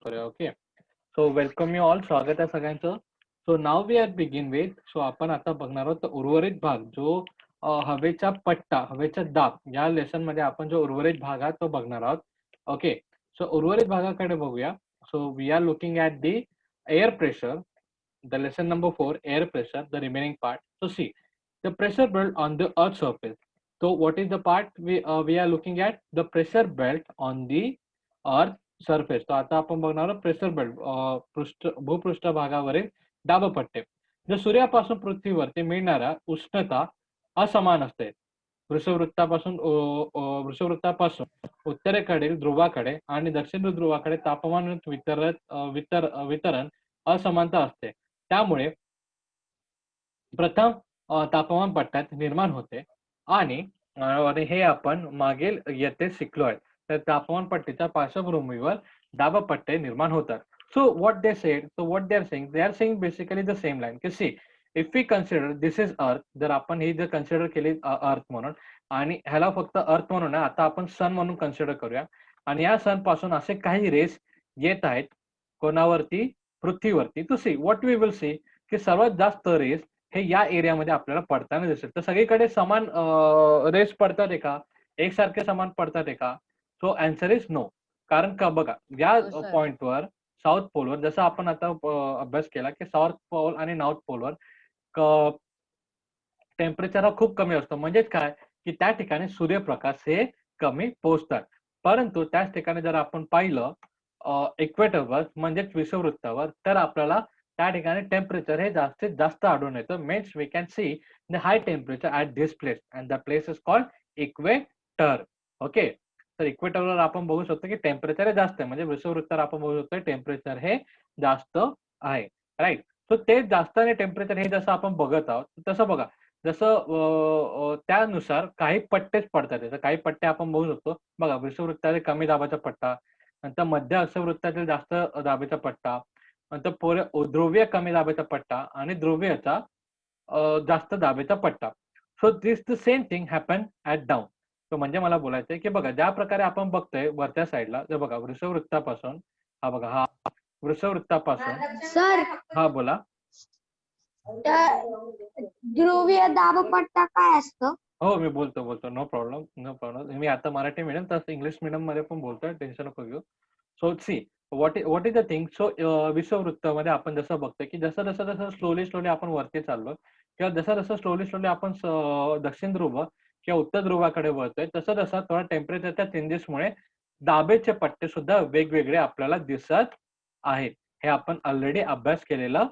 करूया. Okay. So welcome you all. स्वागत आहे सगळ्यांचं. So now we are begin with. सो आपण आता बघणार आहोत उर्वरित भाग जो हवेचा पट्टा, हवेचा दाब या लेसन मध्ये आपण जो उर्वरित भाग आहे तो बघणार आहोत. ओके. सो उर्वरित भागाकडे बघूया. So we are looking at the air pressure. The lesson number 4, air pressure, the remaining part. So see, the pressure belt on the earth surface. So what is the part we are looking at? The pressure belt on the earth surface. तो आता आपण बघणार आहोत pressure belt भूपृष्ठभागावरील दाबपट्टे. जर सूर्यापासून पृथ्वीवरती मिळणारा उष्णता असमान असते. वृषवृत्तापासून उत्तरेकडील ध्रुवाकडे आणि दक्षिण ध्रुवाकडे तापमान वितरण असमानता असते. त्यामुळे प्रथम तापमान पट्ट्यात निर्माण होते आणि हे आपण मागील येथे शिकलोय. तर तापमान पट्टीच्या पार्श्वभूमीवर दाबपट्टे निर्माण होतात. So what they said, so what they are saying basically the same line की see if we consider this is earth, जर आपण ही जर कन्सिडर केली अर्थ म्हणून आणि ह्याला फक्त अर्थ म्हणून नाही, आता आपण सन म्हणून कन्सिडर करूया आणि या सन पासून असे काही रेस येत आहेत कोणावरती, पृथ्वीवरती. To see what we will see की सर्वात जास्त रेस हे या एरियामध्ये आपल्याला पडताना दिसेल. तर सगळीकडे समान रेस पडतात का, एकसारखे समान पडतात का? So answer is no. कारण का बघा, या पॉइंटवर साऊथ पोलवर जसं आपण आता अभ्यास केला की साऊथ पोल आणि नॉर्थ पोलवर टेम्परेचर हा खूप कमी असतो. म्हणजेच काय की त्या ठिकाणी सूर्यप्रकाश हे कमी पोहोचतात. परंतु त्याच ठिकाणी जर आपण पाहिलं इक्वेटरवर म्हणजेच विषुववृत्तावर, तर आपल्याला त्या ठिकाणी टेम्परेचर हे जास्तीत जास्त आढळून येतं. Means we can see the high temperature at this place and the place is called equator. Okay. तर इक्वेटरवर आपण बघू शकतो की टेम्परेचर हे जास्त आहे. म्हणजे विषुववृत्तावर आपण बघू शकतो टेम्परेचर हे जास्त आहे. राईट. सो ते जास्त आणि टेम्परेचर हे जसं आपण बघत आहोत तसं बघा, जसं त्यानुसार काही पट्टेच पडतात. त्याचे काही पट्टे आपण बघू शकतो. बघा, विषुववृत्तातील कमी दाबाचा पट्टा, नंतर मध्य अक्षवृत्तातील जास्त दाबाचा पट्टा, नंतर ध्रुवीय कमी दाबाचा पट्टा आणि ध्रुवीयचा जास्त दाबाचा पट्टा. So this the same thing happen at down. तो म्हणजे मला बोलायचं आहे की बघा, ज्या प्रकारे आपण बघतोय वरच्या साईडला, जर बघा वृषववृत्तापासून, हा बघा, हा वृषववृत्तापासून, सर, हा बोला. ध्रुवीय दाबपट्टा काय असतं? हो, मी बोलतो. No problem. मी आता मराठी मीडियम तसं इंग्लिश मीडियम मध्ये पण बोलतोय, टेन्शन नको घेऊ. So see what is the thing. So विषुववृत्तामध्ये आपण जसं बघतोय की जसं स्लोली आपण वरती चाललो किंवा जसं स्लोली आपण दक्षिण ध्रुव किंवा उत्तर ध्रुवाकडे वळतोय, तसं थोडा टेम्परेचरच्या चेंजेसमुळे दाबेचे पट्टे सुद्धा वेगवेगळे आपल्याला दिसत आहेत. हे आपण ऑलरेडी अभ्यास केलेला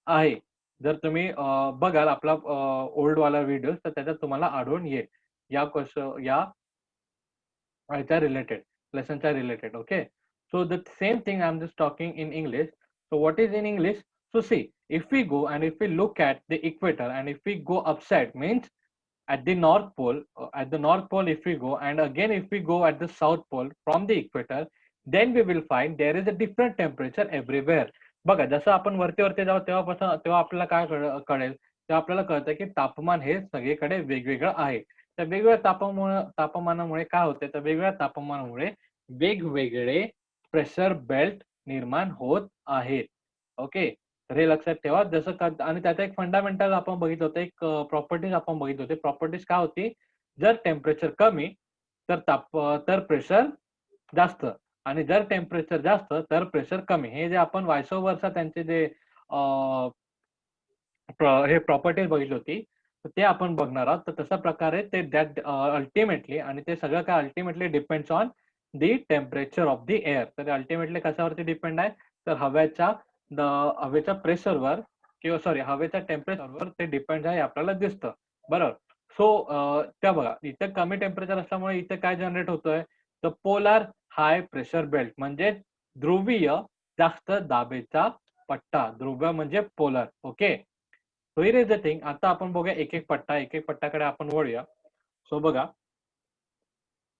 आहे. जर तुम्ही बघाल आपला ओल्ड वाला व्हिडिओ, तर त्याच्यात तुम्हाला आढळून येईल या ह्याच्या रिलेटेड, लेसनच्या related. Okay. So the same thing I'm just talking in English. So what is in English? So see, if we go and if we look at the equator and if we go upside, means at the North Pole, if we go and again if we go at the South Pole from the equator, then we will find there is a different temperature everywhere. बघा, जसं आपण वरती जाऊ तेव्हा आपल्याला काय कळेल, तेव्हा आपल्याला कळतं की तापमान हे सगळीकडे वेगवेगळं आहे. तर वेगवेगळ्या तापमानामुळे काय होते, तर वेगवेगळ्या तापमानामुळे वेगवेगळे प्रेशर बेल्ट निर्माण होत आहेत. ओके. तर हे लक्षात ठेवा. जसं आणि त्याचा एक फंडामेंटल आपण बघितलं होतं, एक प्रॉपर्टीज आपण बघितले होते. प्रॉपर्टीज काय होती, जर टेम्परेचर कमी तर प्रेशर जास्त आणि जर टेम्परेचर जास्त तर प्रेशर कमी. हे जे आपण व्हायसो वर्सा त्यांचे जे हे प्रॉपर्टीज बघितली होती, तर ते आपण बघणार आहोत. तर तशा प्रकारे ते दॅट अल्टिमेटली, आणि ते सगळं काय ultimately depends on the temperature of the air. तर अल्टिमेटली कशावरती डिपेंड आहे, तर हवेच्या प्रेशरवर किंवा हवेच्या टेम्परेचरवर ते डिपेंड आहे, आपल्याला दिसतं. बरोबर. सो त्या बघा, इथे कमी टेम्परेचर असल्यामुळे इथे काय जनरेट होतोय, तर पोलार हाय प्रेशर बेल्ट, म्हणजे ध्रुवीय जास्त दाबेचा पट्टा. ध्रुव म्हणजे polar. Okay. So here is the thing. आता आपण बघूया एक एक पट्टाकडे आपण वळूया. सो बघा,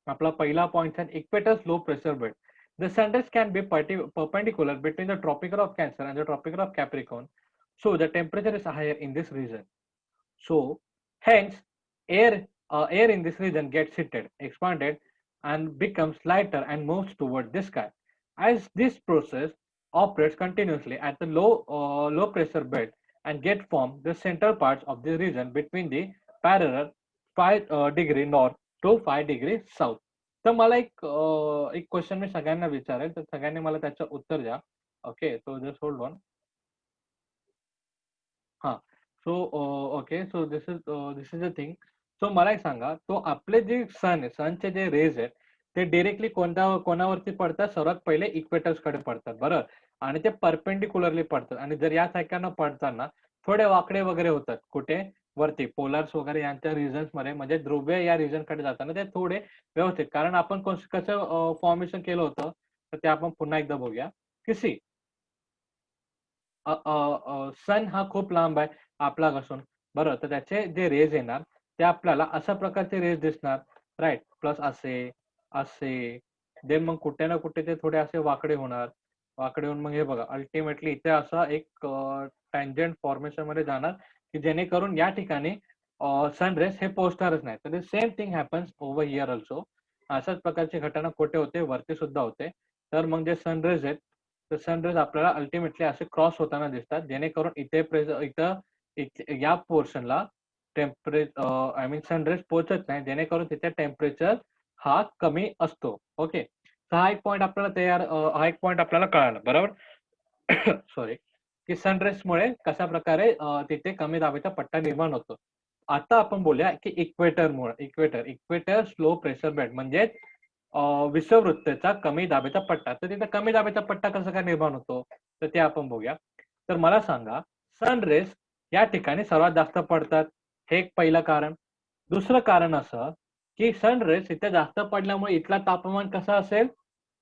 आपला पहिला पॉइंट आहे equators low pressure belt. The centers can be perpendicular between the tropical of Cancer and the tropical of Capricorn. So the temperature is higher in this region. So hence air in this region gets heated, expanded, and becomes lighter and moves toward the sky. As this process, operates continuously at the low pressure bed and get from the central parts of the region between the parallel 5 degree north to 5 degree south. तर मला एक question मी सगळ्यांना विचारेल, तर सगळ्यांनी मला त्याचं उत्तर द्या. Okay, so just hold on. हां. So okay, so this is a thing. So मला एक सांगा, तो आपले जे सन आहे, सनचे जे रेज आहेत, ते डायरेक्टली कोणावरती पडतात? सर्वात पहिले इक्वेटर्स कडे पडतात, बरोबर. आणि ते परपेंडिक्युलरली पडतात आणि जर या सारख्यानं पडताना थोडे वाकडे वगैरे होतात. कुठे? वरती पोलार्स वगैरे यांच्या रिजन्स मध्ये, म्हणजे ध्रुवीय या रिजन कडे जाताना ते थोडे व्यवस्थित. कारण आपण कसं फॉर्मेशन केलं होतं, तर ते आपण पुन्हा एकदा बघूया. की सी, सन हा खूप लांब आहे आपल्यापासून, बरोबर. तर त्याचे जे रेज येणार ते आपल्याला अशा प्रकारचे रेज दिसणार, राईट. प्लस असे, असे, देन मग कुठे ना कुठे ते थोडे असे वाकडे होणार. वाकडे होऊन मग हे बघा, अल्टिमेटली इथे असा एक टँजंट फॉर्मेशन मध्ये जाणार, की जेणेकरून या ठिकाणी सन रेज हे पोहोचणारच नाही. तर same thing happens over here also. अशाच प्रकारची घटना कुठे होते? वरती सुद्धा होते. तर मग जे सनरेज आहेत, तर सनरेज आपल्याला अल्टिमेटली असे क्रॉस होताना दिसतात, जेणेकरून इथं या पोर्शनला आय मीन सनरेज पोहोचत नाही, जेणेकरून तिथे टेम्परेचर हा कमी असतो. ओके, हा एक पॉईंट आपल्याला कळाला, बरोबर. सॉरी. की सनरेजमुळे कशा प्रकारे तिथे कमी दाबाचा पट्टा निर्माण होतो. आता आपण बोलूया की इक्वेटर स्लो प्रेशर बेड म्हणजे विषुववृत्ताचा कमी दाबाचा पट्टा. तर तिथे कमी दाबाचा पट्टा कसा काय निर्माण होतो, तर ते आपण बघूया. तर मला सांगा, सनरेज या ठिकाणी सर्वात जास्त पडतात, हे एक पहिलं कारण. दुसरं कारण असं की सनरेज इथे जास्त पडल्यामुळे इथला तापमान कसा असेल,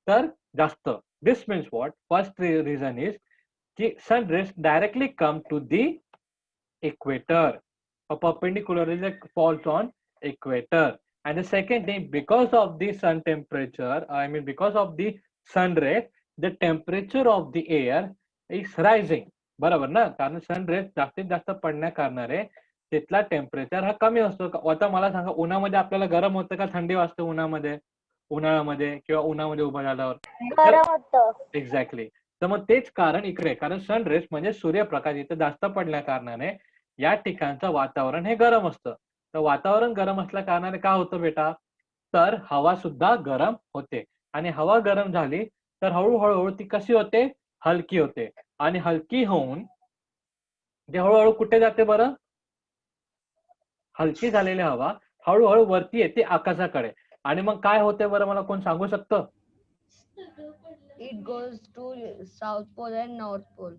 तर जास्त. This means what? First reason is की sun rays directly come to the equator. A perpendicular is like falls on equator. And the second thing, because of the sun temperature, I mean because of the sun ray, the temperature of the air is rising. बरोबर ना? कारण sun rays जास्तीत जास्त पडण्या कारणाने तिथला temperature हा कमी असतो. आता मला सांगा, उन्हामध्ये आपल्याला गरम होतं का थंडी वाजते उन्हामध्ये? उन्हाळ्यामध्ये किंवा उन्हामध्ये उभं झाल्यावर? तर गरम होतं. एक्झॅक्टली. तर मग तेच कारण इकडे, कारण सनरेज म्हणजे सूर्यप्रकाश इथे जास्त पडल्या कारणाने या ठिकाणचं वातावरण हे गरम असतं. तर वातावरण गरम असल्या कारणाने काय होतं बेटा, तर हवा सुद्धा गरम होते. आणि हवा गरम झाली तर हळूहळू ती कशी होते? हलकी होते. आणि हलकी होऊन ते हळूहळू कुठे जाते बरं? हलकी झालेली हवा हळूहळू वरती येते आकाशाकडे. आणि मग काय होते बरं, मला कोण सांगू शकतं? It goes to South Pole and North Pole.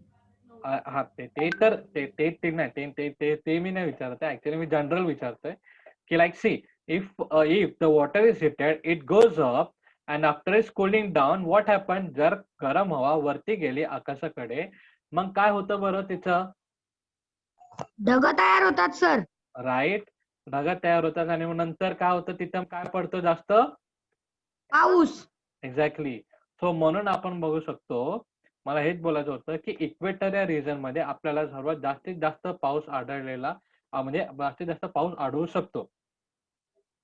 हा, ते तर ते नाही, ते मी नाही विचारत आहे. ऍक्च्युली मी जनरल विचारतोय की like see, if the water is heated it goes up and after is cooling down what happen, जर गरम हवा वरती गेली आकाशाकडे, मग काय होतं बरं तिचं? ढग तयार होतात सर. राईट, ढग तयार होतात. आणि मग नंतर काय होतं, तिथं काय पडतं जास्त? पाऊस. एक्झॅक्टली. सो म्हणून आपण बघू शकतो, मला हेच बोलायचं होतं की इक्वेटर या रिजन मध्ये आपल्याला सर्वात जास्तीत जास्त पाऊस आढळलेला म्हणजे जास्तीत जास्त पाऊस आढळू शकतो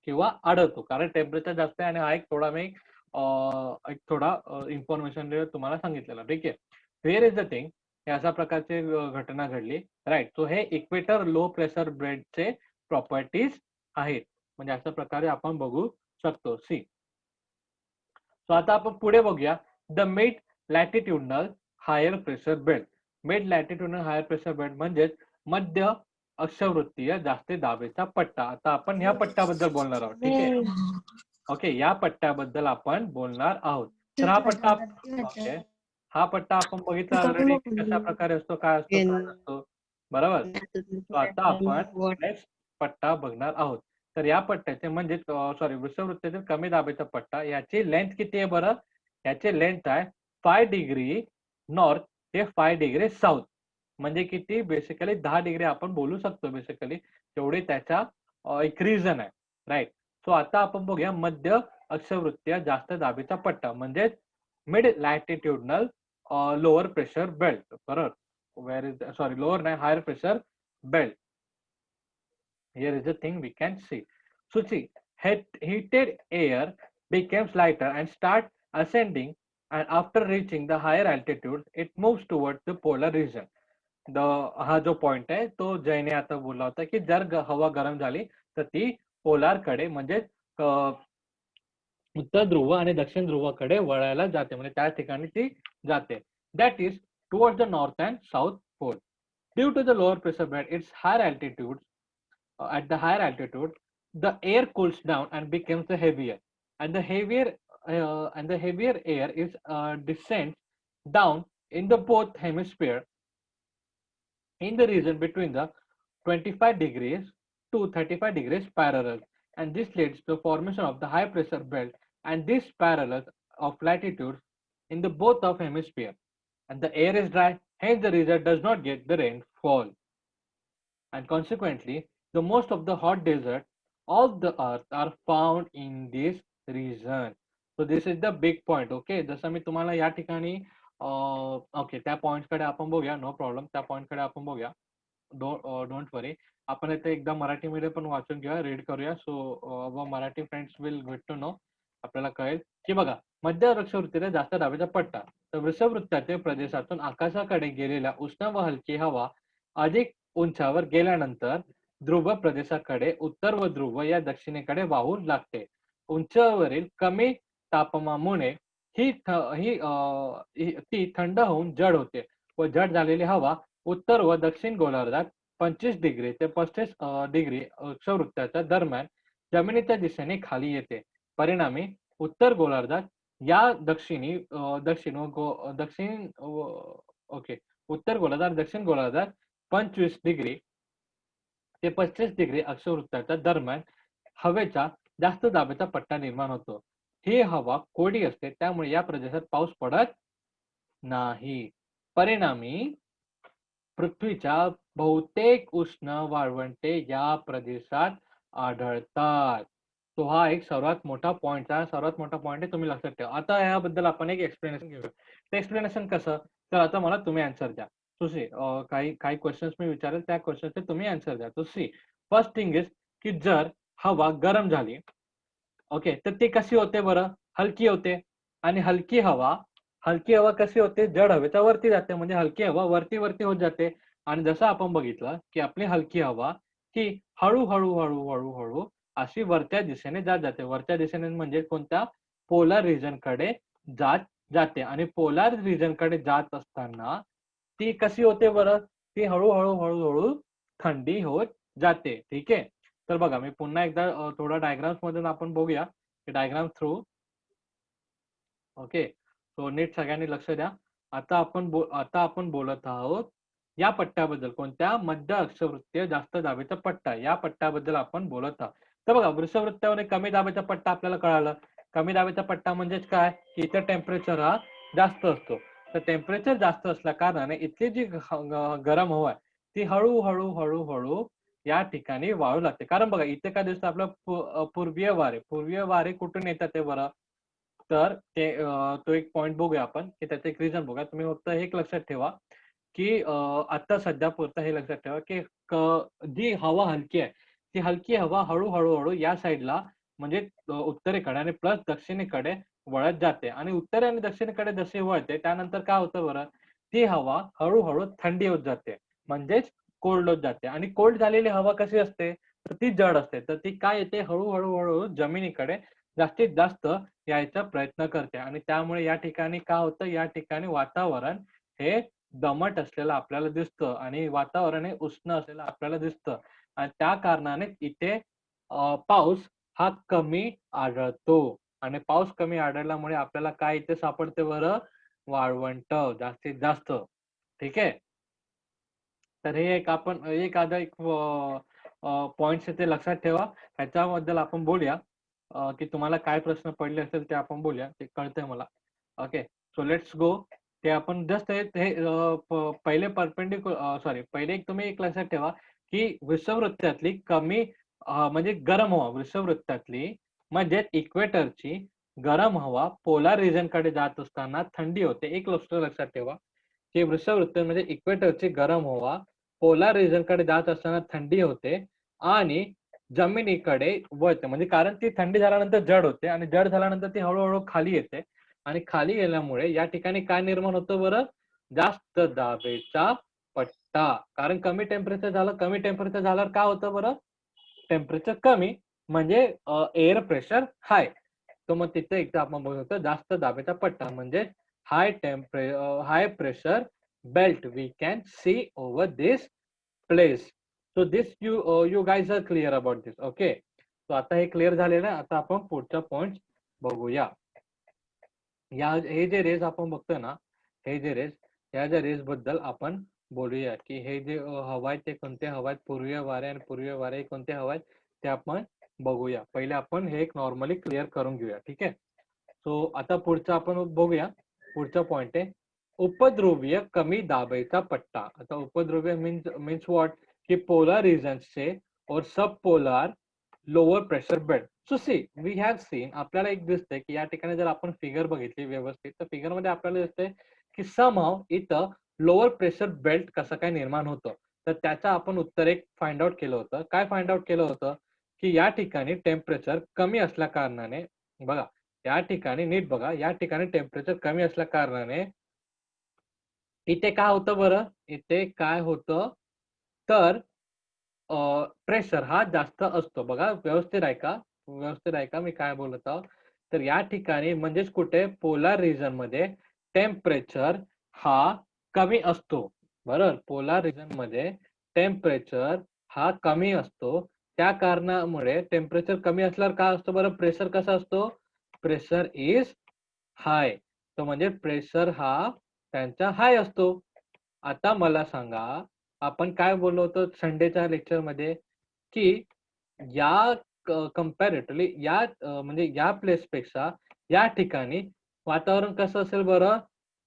किंवा आढळतो, कारण टेम्परेचर जास्त आहे. आणि हा एक थोडा इन्फॉर्मेशन तुम्हाला सांगितलेला, ठीक आहे. हिअर इज द थिंग, हे अशा प्रकारची घटना घडली, राईट. सो हे इक्वेटर लो प्रेशर बेडचे प्रॉपर्टीज आहेत, म्हणजे अशा प्रकारे आपण बघू शकतो. सी, सो आता आपण पुढे बघूया, the mid latitudinal higher pressure belt. Mid latitudinal higher pressure belt म्हणजे मध्य अक्षवृत्तीय जास्त दाबेचा पट्टा. आता आपण ह्या पट्ट्याबद्दल बोलणार आहोत, ठीक आहे. ओके, या पट्ट्याबद्दल आपण बोलणार आहोत. तर ओके, हा पट्टा आपण बघितला ऑलरेडी, कशा प्रकारे असतो, काय असतो, काय नसतो, बरोबर. तो आता आपण नेक्स्ट पट्टा बघणार आहोत. तर या पट्ट्याचे म्हणजे विषुववृत्तातील कमी दाबाचा पट्टा, याची लेंथ किती आहे बरं? याची लेंथ आहे 5 डिग्री नॉर्थ ते 5 डिग्री साऊथ. म्हणजे किती? बेसिकली 10 डिग्री आपण बोलू शकतो बेसिकली, तेवढी त्याचा एक रिजन आहे, राईट. सो आता आपण बघूया मध्य अक्षवृत्तीय जास्त दाबेचा पट्टा म्हणजे mid latitudinal lower pressure belt, बरोबर. वेर इज लोअर नाही, higher pressure belt. Here is the thing we can see. So see, heated air becomes lighter and start ascending and after reaching the higher altitude it moves towards the polar region. हा जो point आहे तो जयने आता बोलला होता की जर हवा गरम झाली तर ती पोलार कडे म्हणजे उत्तर ध्रुव आणि दक्षिण ध्रुवाकडे वळायला जाते, म्हणजे त्या ठिकाणी ती जाते. That is towards the north and south pole. Due to the lower pressure band it's higher altitude at the higher altitude the air cools down and becomes the heavier, and the heavier air is descends down in the both hemisphere in the region between the 25 degrees to 35 degrees parallel, and this leads to the formation of the high pressure belt and this parallels of latitudes in the both of hemisphere, and the air is dry, hence the region does not get the rainfall, and consequently the most of the hot desert of the earth are found in this region. So this is the big point. Okay, जसं मी तुम्हाला या ठिकाणी okay त्या point कडे आपण बघूया, no problem, त्या point कडे आपण बघूया. Don't worry. आपण इथे एकदा मराठीमध्ये पण वाचून घेऊया, रीड करूया. So Marathi friends will get to know. आपल्याला कळेल की बघा, मध्य वृक्षवृत्तीला जास्त दाबाचा पट्टा. तर वृषवृत्तातील प्रदेशातून आकाशाकडे गेलेल्या उष्ण व हलकी हवा अधिक उंचावर गेल्यानंतर ध्रुव प्रदेशाकडे उत्तर व ध्रुव या दक्षिणेकडे वाहू लागते. उंचावरील कमी तापमानामुळे ती थंड होऊन जड होते व जड झालेली हवा उत्तर व दक्षिण गोलार्धात 25 डिग्री ते 35 डिग्री अक्षवृत्ताच्या दरम्यान जमिनीच्या दिशेने खाली येते. परिणामी उत्तर गोलार्धात या दक्षिण ओके उत्तर गोलार्धात दक्षिण गोलार्धात 25 डिग्री ते 35 डिग्री अक्षवृत्ताच्या दरम्यान हवेचा जास्त दाबाचा पट्टा निर्माण होतो. ही हवा कोरडी असते, त्यामुळे या प्रदेशात पाऊस पडत नाही. परिणामी पृथ्वीच्या बहुतेक उष्ण वाळवंटे या प्रदेशात आढळतात. तो हा एक सर्वात मोठा पॉइंट आहे, तुम्ही लक्षात ठेवा. आता याबद्दल आपण एक एक्सप्लेनेशन घेऊया. ते एक्सप्लेनेशन कसं, तर आता मला तुम्ही आन्सर द्या. सो सी काही क्वेश्चन्स मी विचारेल, त्या क्वेश्चनचे तुम्ही आन्सर द्या. तो सी फर्स्ट थिंग इज की जर हवा गरम झाली, ओके, तर ती कशी होते बरं, हलकी होते. आणि हलकी हवा कशी होते, जड हवेच्या वरती जाते, म्हणजे हलकी हवा वरती वरती होत जाते. आणि जसं आपण बघितलं की आपली हलकी हवा ही हळूहळू हळूहळू हळू अशी वरच्या दिशेने जात जाते. वरच्या दिशेने म्हणजे कोणत्या, पोलार रिजन कडे जात जाते. आणि पोलार रिजन कडे जात असताना ती कशी होते बरं, ती हळूहळू हळूहळू थंडी होत जाते. ठीक आहे. तर बघा, मी पुन्हा एकदा थोडा डायग्राम्स मधून आपण बघूया, डायग्राम थ्रू. ओके, सो नीट सगळ्यांनी लक्ष द्या. आता आपण बोलत आहोत या पट्ट्याबद्दल, कोणत्या, मध्य अक्षवृत्तीय जास्त दाबाचा पट्टा, या पट्ट्याबद्दल आपण बोलत आहोत. तर बघा, वृषवृत्तावर कमी दाबाचा पट्टा आपल्याला कळालं. कमी दाबाचा पट्टा म्हणजेच काय, की इथं टेम्परेचर हा जास्त असतो. तर टेम्परेचर जास्त असल्या कारणाने इथली जी गरम हवा आहे ती हळूहळू हळूहळू या ठिकाणी वाळू लागते. कारण बघा, इथे काय दिसतं, आपलं पूर्वीय वारे कुठून येतात ते बरं, तर ते तो एक पॉइंट बघूया आपण, की त्याचं एक रिझन बघा. तुम्ही फक्त एक लक्षात ठेवा की आता सध्या पुरतं हे लक्षात ठेवा की जी हवा हलकी आहे, ती हलकी हवा हळूहळू हळू या साईडला म्हणजे उत्तरेकडे आणि प्लस दक्षिणेकडे वळत जाते. आणि उत्तर आणि दक्षिणेकडे जशी वळते त्यानंतर काय होतं बरं, ती हवा हळूहळू थंडी होत जाते, म्हणजेच कोल्ड होत जाते. आणि कोल्ड झालेली हवा कशी असते, तर ती जड असते. तर ती काय येते, हळूहळू हळू जमिनीकडे जास्तीत जास्त यायचा प्रयत्न करते. आणि त्यामुळे या ठिकाणी काय होतं, या ठिकाणी वातावरण हे दमट असलेलं आपल्याला दिसतं आणि वातावरण हे उष्ण असलेलं आपल्याला दिसतं. आणि त्या कारणाने इथे पाऊस हा कमी आढळतो. आणि पाऊस कमी आढळल्यामुळे आपल्याला काय इथे सापडते बरं, वाळवंट जास्तीत जास्त. ठीक आहे. तर हे एक पॉइंट्स ते लक्षात ठेवा. ह्याच्याबद्दल आपण बोलूया की तुम्हाला काय प्रश्न पडले असेल ते आपण बोलूया, ते कळतंय मला. Okay, so let's go. ते आपण जस्ट पहिले पहिले तुम्ही एक लक्षात ठेवा की विषुववृत्तातली कमी म्हणजे गरम हवा, विषुववृत्तातली म्हणजे इक्वेटरची गरम हवा पोलार रिजन कडे जात असताना थंडी होते. एक गोष्ट लक्षात ठेवा की वृषववृत्त म्हणजे इक्वेटरची गरम हवा पोलार रिजन कडे जात असताना थंडी होते आणि जमिनीकडे वळते, म्हणजे कारण ती थंडी झाल्यानंतर जड होते आणि जड झाल्यानंतर ती हळूहळू खाली येते. आणि खाली गेल्यामुळे या ठिकाणी काय निर्माण होतं बरं? जास्त दाबेचा पट्टा. कारण कमी टेम्परेचर झाल्यावर काय होतं बरं? टेम्परेचर कमी म्हणजे एअर प्रेशर हाय. तर मग तिथे एकदा आपण बघू शकतो जास्त दाबाचा पट्टा म्हणजे high pressure belt we can see over this place. So this you guys are clear about this. Okay, so आता हे क्लिअर झालेलं आहे. आता आपण पुढचा पॉइंट बघूया. हे जे रेज आपण बघतोय ना, हे जे रेज, या ज्या रेज बद्दल आपण बोलूया की हे जे हवा आहे ते कोणते हवा आहेत, पूर्वीय वारे आणि पूर्वीय वारे कोणते हवा आहेत ते आपण बघूया. पहिले आपण हे एक नॉर्मली क्लिअर करून घेऊया. ठीक आहे. सो आता पुढचं आपण बघूया. पुढचा पॉइंट आहे उपध्रुवीय कमी दाबाचा पट्टा. आता उपध्रुवीय मीन्स व्हॉट की पोलर रिजन्सचे और sub polar lower pressure belt. So see we have seen, आपल्याला एक दिसतंय की या ठिकाणी जर आपण फिगर बघितली व्यवस्थित तर फिगर मध्ये आपल्याला दिसतंय की समहाव इथं लोअर प्रेशर बेल्ट कसं काय निर्माण होतं. तर त्याचं आपण उत्तर एक फाइंड आउट केलं होतं. काय फाइंड आउट केलं होतं की या ठिकाणी टेम्परेचर कमी असल्या कारणाने, बघा या ठिकाणी नीट बघा, या ठिकाणी टेम्परेचर कमी असल्या कारणाने इथे काय होतं बरं? इथे काय होतं तर प्रेशर हा जास्त असतो. बघा व्यवस्थित ऐका मी काय बोलत आहोत. तर या ठिकाणी म्हणजेच कुठे पोलार रिजन मध्ये टेम्परेचर हा कमी असतो. बरोबर, पोलार रिजन मध्ये टेम्परेचर हा कमी असतो. त्या कारणामुळे टेम्परेचर कमी असल्यावर काय असतो बरं? प्रेशर कसा असतो? Pressure is hi. तो म्हणजे प्रेशर हा त्यांचा हाय असतो. आता मला सांगा, आपण काय बोललो होतो संडेच्या लेक्चर मध्ये की या कंपॅरेटिव्हली या म्हणजे या प्लेसपेक्षा या ठिकाणी वातावरण कसं असेल बरं?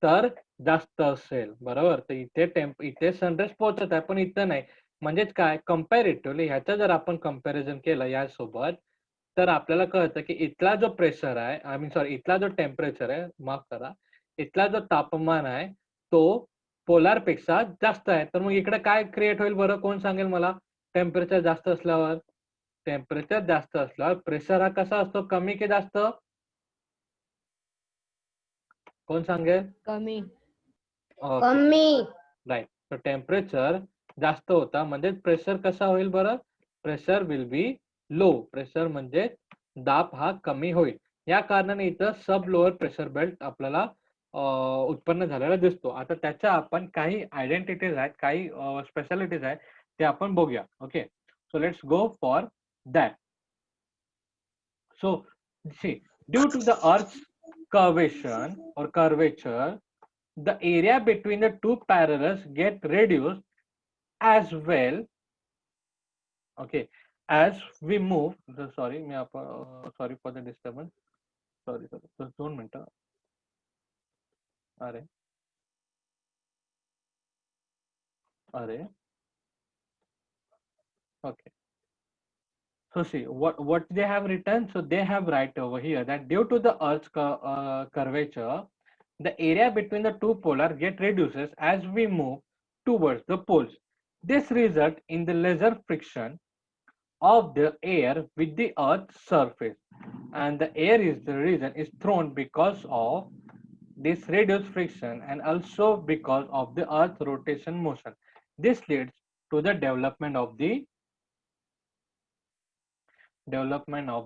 तर जास्त असेल. बरोबर, तर इथे सनराइज पोहोचत आहे पण इथं नाही. म्हणजेच काय कंपॅरेटिव्हली ह्याचं जर आपण कंपॅरिझन केलं यासोबत तर आपल्याला कळतं की इथला जो प्रेशर आहे, आय मीन सॉरी, इथला जो टेम्परेचर आहे, माफ करा, इथला जो तापमान आहे तो पोलार पेक्षा जास्त आहे. तर मग इकडे काय क्रिएट होईल बरं? कोण सांगेल मला? टेम्परेचर जास्त असल्यावर प्रेशर हा कसा असतो? कमी की जास्त? कोण सांगेल? कमी. ओके, कमी. राईट. तर टेम्परेचर जास्त होता म्हणजे प्रेशर कसा होईल बरं? Pressure will be low. Pressure म्हणजे दाब हा कमी होईल. या कारणाने इथं सब लोअर प्रेशर बेल्ट आपल्याला उत्पन्न झालेला दिसतो. आता त्याच्या आपण काही आयडेंटिटीज आहेत, काही स्पेशालिटीज आहेत ते आपण बघूया. Okay, so let's go for that. So, see, due to the Earth's curvature, the area between the two parallels get reduced as well. Okay, as we move. Sorry, sorry for the disturbance. Sorry, just 2 minutes. Are. Okay. So see what they have written. So they have write over here that due to the Earth's curvature, the area between the two polar get reduces as we move towards the poles. This results in the lesser friction of the air with the Earth's surface, and the air is the reason is thrown because of this reduced friction and also because of the Earth's rotation motion. This leads to the development of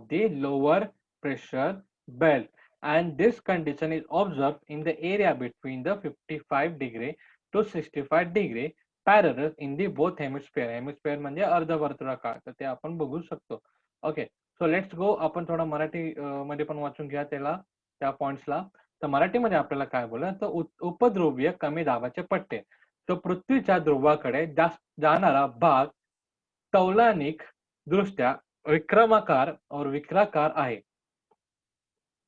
the lower pressure belt, and this condition is observed in the area between the 55° to 65° parallel in the both hemisphere म्हणजे अर्धवर्तुळाकार. तर ते आपण बघू शकतो. Okay, so let's go. आपण थोडा मराठी मध्ये पण वाचून घ्या त्याला, त्या पॉइंट्सला. तर मराठीमध्ये आपल्याला काय बोललं तर उपध्रुवीय कमी दाबाचे पट्टे. तो पृथ्वीच्या ध्रुवाकडे जाणारा भाग तौलानिक दृष्ट्या विक्राकार आहे.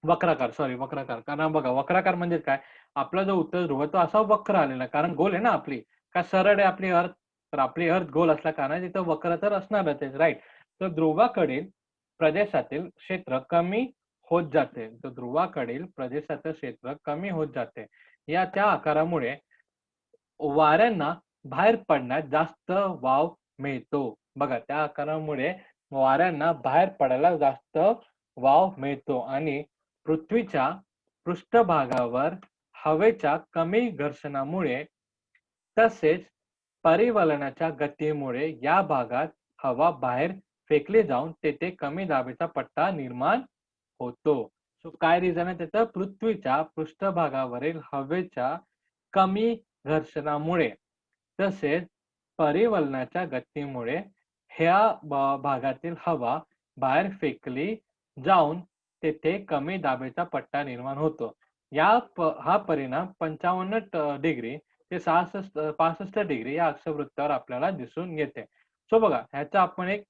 वक्राकार. कारण बघा वक्राकार म्हणजे काय? आपला जो उत्तर ध्रुव तो असा वक्र आलेला, कारण गोल आहे ना आपली, काय सरळ आहे आपली अर्थ. तर आपली अर्थ गोल असल्या कारणाने तिथं वक्र तर असणारच आहे, राईट. तर ध्रुवाकडील प्रदेशातील क्षेत्र कमी होत जाते. तर ध्रुवाकडील प्रदेशातील क्षेत्र कमी होत जाते. या त्या आकारामुळे वाऱ्यांना बाहेर पडण्यास जास्त वाव मिळतो. बघा त्या आकारामुळे वाऱ्यांना बाहेर पडायला जास्त वाव मिळतो आणि पृथ्वीच्या पृष्ठभागावर हवेच्या कमी घर्षणामुळे तसेच परिवलनाच्या गतीमुळे या भागात हवा बाहेर फेकली जाऊन तेथे कमी दाबाचा पट्टा निर्माण होतो. सो काय रिझन आहे त्याचं? पृथ्वीच्या पृष्ठभागावरील हवेच्या कमी घर्षणामुळे तसेच परिवलनाच्या गतीमुळे ह्या भागातील हवा बाहेर फेकली जाऊन तेथे कमी दाबाचा पट्टा निर्माण होतो. हा परिणाम 55 डिग्री ते 65 डिग्री या अक्षवृत्तावर आपल्याला दिसून येते. सो बघा ह्याचा आपण एक